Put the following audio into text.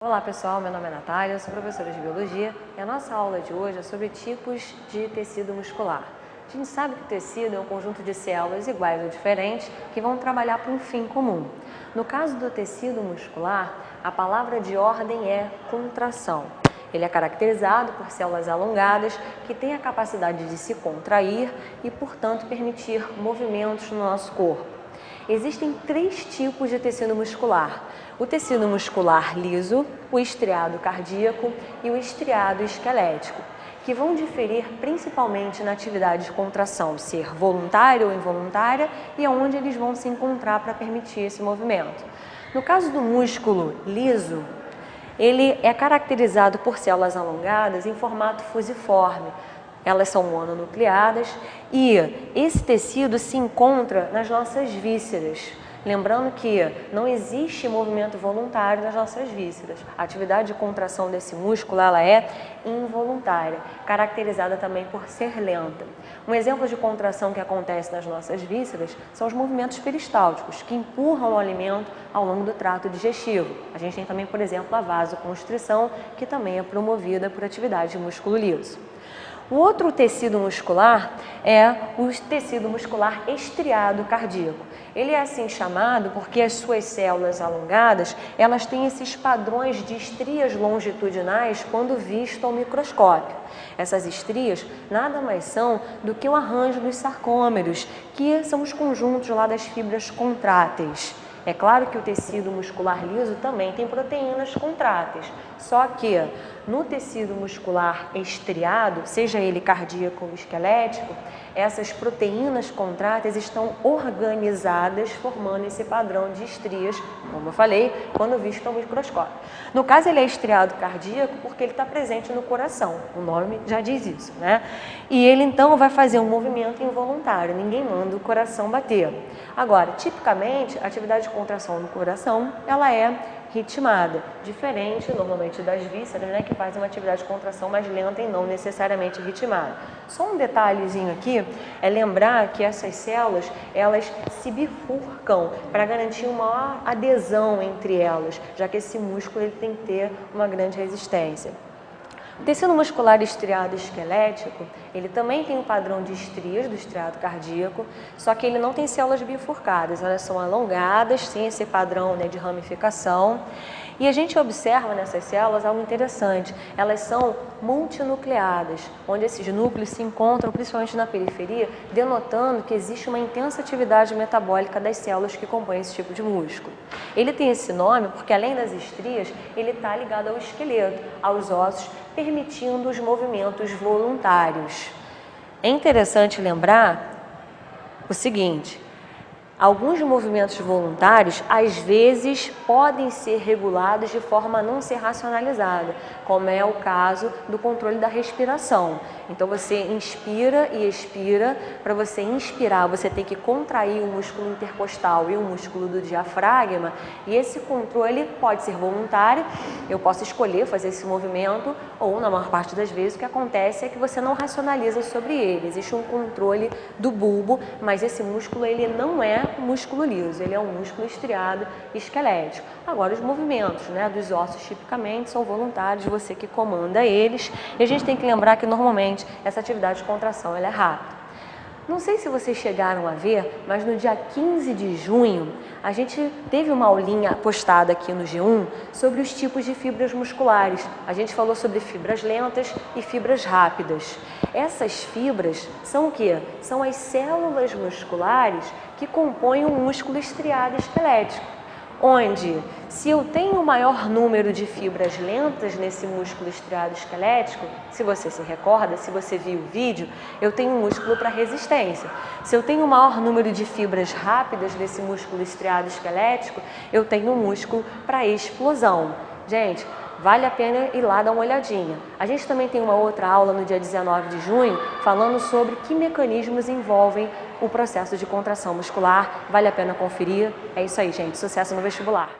Olá pessoal, meu nome é Natália, eu sou professora de Biologia e a nossa aula de hoje é sobre tipos de tecido muscular. A gente sabe que o tecido é um conjunto de células iguais ou diferentes que vão trabalhar para um fim comum. No caso do tecido muscular, a palavra de ordem é contração. Ele é caracterizado por células alongadas que têm a capacidade de se contrair e, portanto, permitir movimentos no nosso corpo. Existem três tipos de tecido muscular: o tecido muscular liso, o estriado cardíaco e o estriado esquelético, que vão diferir principalmente na atividade de contração, ser voluntária ou involuntária, e aonde eles vão se encontrar para permitir esse movimento. No caso do músculo liso, ele é caracterizado por células alongadas em formato fusiforme. Elas são mononucleadas e esse tecido se encontra nas nossas vísceras. Lembrando que não existe movimento voluntário nas nossas vísceras. A atividade de contração desse músculo ela é involuntária, caracterizada também por ser lenta. Um exemplo de contração que acontece nas nossas vísceras são os movimentos peristálticos, que empurram o alimento ao longo do trato digestivo. A gente tem também, por exemplo, a vasoconstrição, que também é promovida por atividade de músculo liso. O outro tecido muscular é o tecido muscular estriado cardíaco. Ele é assim chamado porque as suas células alongadas, elas têm esses padrões de estrias longitudinais quando visto ao microscópio. Essas estrias nada mais são do que o arranjo dos sarcômeros, que são os conjuntos lá das fibras contráteis. É claro que o tecido muscular liso também tem proteínas contráteis, só que no tecido muscular estriado, seja ele cardíaco ou esquelético, essas proteínas contráteis estão organizadas formando esse padrão de estrias, como eu falei, quando visto ao microscópio. No caso ele é estriado cardíaco porque ele está presente no coração, o nome já diz isso, né? E ele então vai fazer um movimento involuntário, ninguém manda o coração bater. Agora, tipicamente, a atividade de contração no coração, ela é ritmada, diferente normalmente das vísceras, né, que fazem uma atividade de contração mais lenta e não necessariamente ritmada. Só um detalhezinho aqui é lembrar que essas células, elas se bifurcam para garantir uma maior adesão entre elas, já que esse músculo ele tem que ter uma grande resistência. O tecido muscular estriado esquelético, ele também tem um padrão de estrias do estriado cardíaco, só que ele não tem células bifurcadas, elas são alongadas, tem esse padrão, né, de ramificação. E a gente observa nessas células algo interessante, elas são multinucleadas, onde esses núcleos se encontram principalmente na periferia, denotando que existe uma intensa atividade metabólica das células que compõem esse tipo de músculo. Ele tem esse nome porque, além das estrias, ele está ligado ao esqueleto, aos ossos, permitindo os movimentos voluntários. É interessante lembrar o seguinte: alguns movimentos voluntários, às vezes, podem ser regulados de forma a não ser racionalizada, como é o caso do controle da respiração. Então, você inspira e expira. Para você inspirar, você tem que contrair o músculo intercostal e o músculo do diafragma, e esse controle pode ser voluntário, eu posso escolher fazer esse movimento, ou, na maior parte das vezes, o que acontece é que você não racionaliza sobre ele. Existe um controle do bulbo, mas esse músculo ele não é músculo liso, ele é um músculo estriado esquelético. Agora, os movimentos, né, dos ossos tipicamente são voluntários, você que comanda eles, e a gente tem que lembrar que normalmente essa atividade de contração ela é rápida. Não sei se vocês chegaram a ver, mas no dia 15 de junho, a gente teve uma aulinha postada aqui no G1 sobre os tipos de fibras musculares. A gente falou sobre fibras lentas e fibras rápidas. Essas fibras são o quê? São as células musculares que compõem o músculo estriado esquelético, onde, se eu tenho o maior número de fibras lentas nesse músculo estriado esquelético, se você se recorda, se você viu o vídeo, eu tenho um músculo para resistência. Se eu tenho o maior número de fibras rápidas nesse músculo estriado esquelético, eu tenho um músculo para explosão. Gente, vale a pena ir lá dar uma olhadinha. A gente também tem uma outra aula no dia 19 de junho falando sobre que mecanismos envolvem o processo de contração muscular. Vale a pena conferir. É isso aí, gente. Sucesso no vestibular!